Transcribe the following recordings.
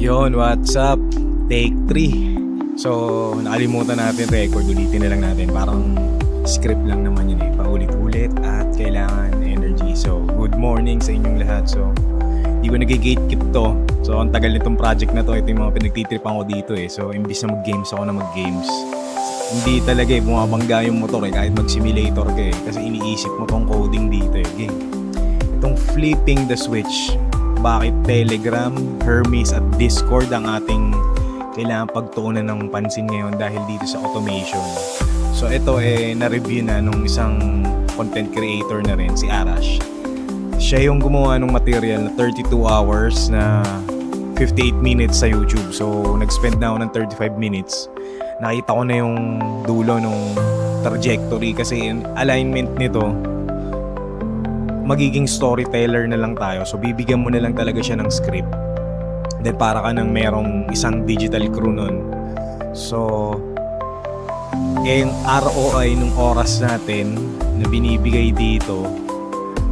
Yon, what's up? Take 3. So, nakalimutan natin record. Ulitin na lang natin. Parang script lang naman yun eh. Paulit-ulit at kailangan energy. So, good morning sa inyong lahat. So, di ko nag-gatekeep to. So, ang tagal nitong project na to. Ito yung mga pinagtitripan ko dito eh. So, imbis na mag-games ako na mag-games. Hindi talaga eh. Bumabangga yung motor eh. Kahit mag-simulator ka eh. Kasi iniisip mo tong coding dito eh. Okay. Itong flipping the switch. Bakit Telegram, Hermes at Discord ang ating kailangan pagtuunan ng pansin ngayon dahil dito sa automation. So ito na-review na nung isang content creator na rin, si Arash. Siya yung gumawa ng material na 32 hours na 58 minutes sa YouTube. So nag-spend na ako ng 35 minutes. Nakita ko na yung dulo ng trajectory kasi yung alignment nito magiging storyteller na lang tayo. So bibigyan mo na lang talaga siya ng script. Then para ka nang merong isang digital crew nun. So yung ROI nung oras natin na binibigay dito,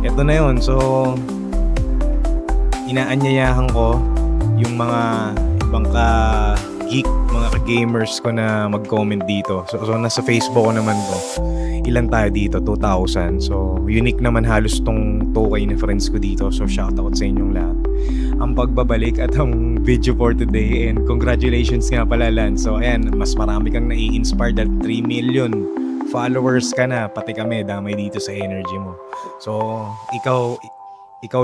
eto na yun. So inaanyayahan ko yung mga ibang ka-geek, mga ka-gamers ko na mag-comment dito. So nasa Facebook ko naman to. Ilan tayo dito? 2,000. So, unique naman halos tong 2K na friends ko dito. So, shoutout sa inyong lahat. Ang pagbabalik at ang video for today. And congratulations nga pala, Lan. So, ayan, mas marami kang nai-inspire dahil 3 million followers ka na. Pati kami, damay dito sa energy mo. So, ikaw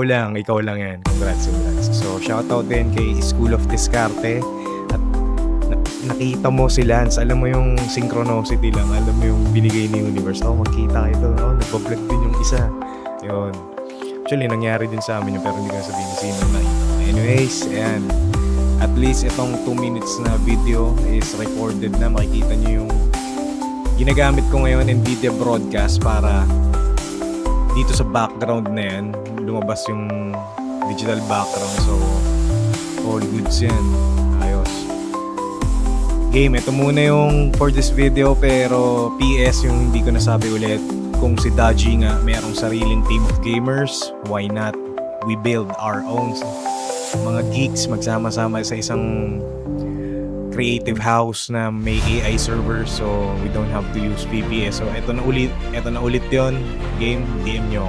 lang yan. Congrats. So, shoutout din kay School of Discarte. Nakita mo si Lance, alam mo yung synchronicity lang, alam mo yung binigay ni Universe. Magkita kayo doon. Nagpa-vlog din yung isa. Yun. Actually, nangyari din sa amin yun, pero hindi ko sabihin sino na. Anyways, ayan. At least itong 2 minutes na video is recorded na. Makikita nyo yung ginagamit ko ngayon NVIDIA broadcast para dito sa background na yan, lumabas yung digital background. So, all goods yan. Ayos. Game, ito muna yung for this video, pero PS yung hindi ko nasabi ulit. Kung si Daji nga mayroong sariling team of gamers, why not? We build our own mga geeks magsama-sama sa isang creative house na may AI server, so we don't have to use VPS. So ito na ulit yon. Game, DM nyo.